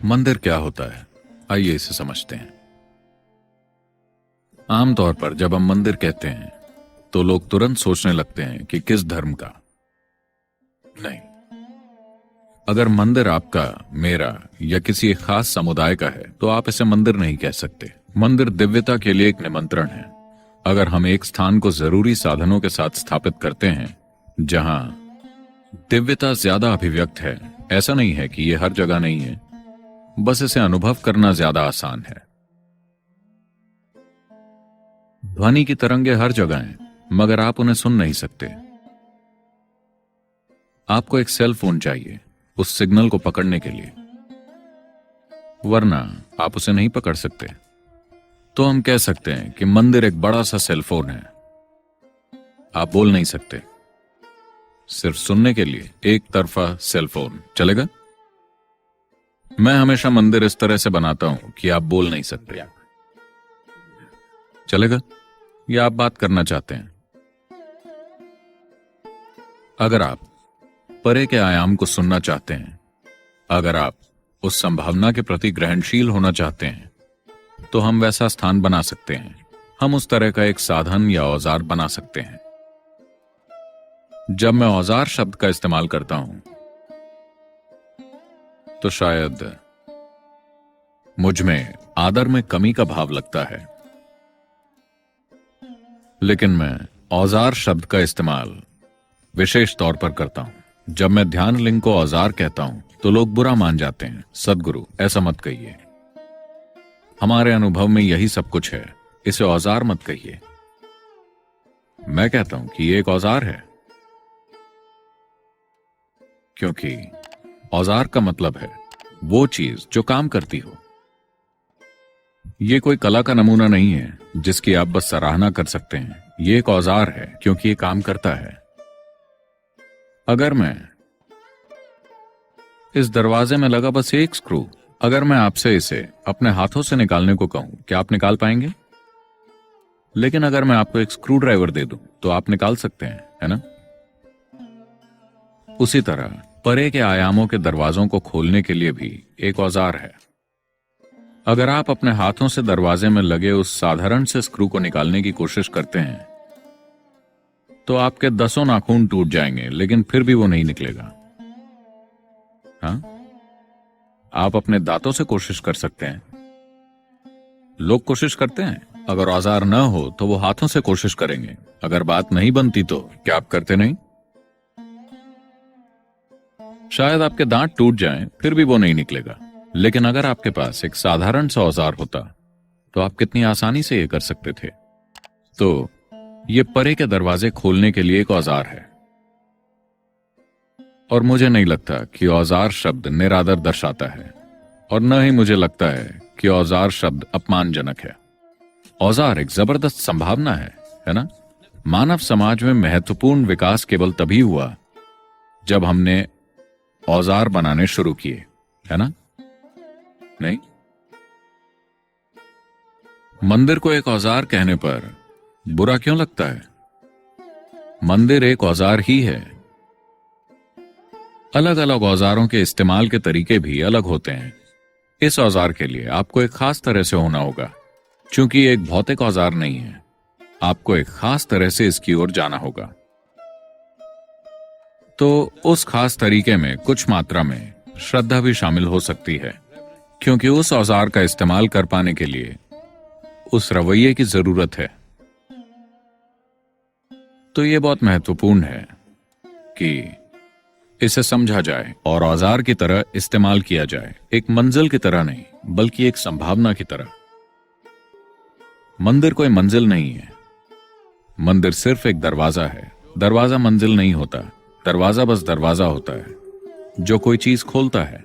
मंदिर क्या होता है, आइए इसे समझते हैं। आमतौर पर जब हम मंदिर कहते हैं तो लोग तुरंत सोचने लगते हैं कि किस धर्म का। नहीं, अगर मंदिर आपका, मेरा या किसी एक खास समुदाय का है तो आप इसे मंदिर नहीं कह सकते। मंदिर दिव्यता के लिए एक निमंत्रण है। अगर हम एक स्थान को जरूरी साधनों के साथ स्थापित करते हैं जहां दिव्यता ज्यादा अभिव्यक्त है, ऐसा नहीं है कि यह हर जगह नहीं है, बस इसे अनुभव करना ज्यादा आसान है। ध्वनि की तरंगे हर जगह हैं, मगर आप उन्हें सुन नहीं सकते। आपको एक सेल फोन चाहिए उस सिग्नल को पकड़ने के लिए, वरना आप उसे नहीं पकड़ सकते। तो हम कह सकते हैं कि मंदिर एक बड़ा सा सेल फोन है। आप बोल नहीं सकते, सिर्फ सुनने के लिए एक तरफा सेल फोन चलेगा। मैं हमेशा मंदिर इस तरह से बनाता हूं कि आप बोल नहीं सकते। चलेगा? या आप बात करना चाहते हैं? अगर आप परे के आयाम को सुनना चाहते हैं, अगर आप उस संभावना के प्रति ग्रहणशील होना चाहते हैं, तो हम वैसा स्थान बना सकते हैं। हम उस तरह का एक साधन या औजार बना सकते हैं। जब मैं औजार शब्द का इस्तेमाल करता हूं तो शायद मुझ में आदर में कमी का भाव लगता है, लेकिन मैं औजार शब्द का इस्तेमाल विशेष तौर पर करता हूं। जब मैं ध्यान लिंग को औजार कहता हूं तो लोग बुरा मान जाते हैं। सद्गुरु, ऐसा मत कहिए, हमारे अनुभव में यही सब कुछ है, इसे औजार मत कहिए। मैं कहता हूं कि ये एक औजार है, क्योंकि औजार का मतलब है वो चीज जो काम करती हो। ये कोई कला का नमूना नहीं है जिसकी आप बस सराहना कर सकते हैं। ये एक औजार है क्योंकि ये काम करता है। अगर मैं इस दरवाजे में लगा बस एक स्क्रू, अगर मैं आपसे इसे अपने हाथों से निकालने को कहूं, क्या आप निकाल पाएंगे? लेकिन अगर मैं आपको एक स्क्रू ड्राइवर दे दूं तो आप निकाल सकते हैं, है ना? उसी तरह परे के आयामों के दरवाजों को खोलने के लिए भी एक औजार है। अगर आप अपने हाथों से दरवाजे में लगे उस साधारण से स्क्रू को निकालने की कोशिश करते हैं तो आपके 10 नाखून टूट जाएंगे, लेकिन फिर भी वो नहीं निकलेगा। हाँ, आप अपने दांतों से कोशिश कर सकते हैं। लोग कोशिश करते हैं। अगर औजार न हो तो वो हाथों से कोशिश करेंगे। अगर बात नहीं बनती तो क्या आप करते नहीं? शायद आपके दांत टूट जाएं, फिर भी वो नहीं निकलेगा। लेकिन अगर आपके पास एक साधारण सा औजार होता तो आप कितनी आसानी से ये कर सकते थे। तो ये परे के दरवाजे खोलने के लिए एक औजार है। और मुझे नहीं लगता कि औजार शब्द निरादर दर्शाता है, और न ही मुझे लगता है कि औजार शब्द अपमानजनक है। औजार एक जबरदस्त संभावना है ना? मानव समाज में महत्वपूर्ण विकास केवल तभी हुआ जब हमने औजार बनाने शुरू किए, है ना? नहीं? मंदिर को एक औजार कहने पर बुरा क्यों लगता है? मंदिर एक औजार ही है। अलग अलग औजारों के इस्तेमाल के तरीके भी अलग होते हैं। इस औजार के लिए आपको एक खास तरह से होना होगा, क्योंकि ये एक भौतिक औजार नहीं है। आपको एक खास तरह से इसकी ओर जाना होगा। तो उस खास तरीके में कुछ मात्रा में श्रद्धा भी शामिल हो सकती है, क्योंकि उस औजार का इस्तेमाल कर पाने के लिए उस रवैये की जरूरत है। तो यह बहुत महत्वपूर्ण है कि इसे समझा जाए और औजार की तरह इस्तेमाल किया जाए, एक मंजिल की तरह नहीं, बल्कि एक संभावना की तरह। मंदिर कोई मंजिल नहीं है। मंदिर सिर्फ एक दरवाजा है। दरवाजा मंजिल नहीं होता। दरवाजा बस दरवाजा होता है जो कोई चीज खोलता है।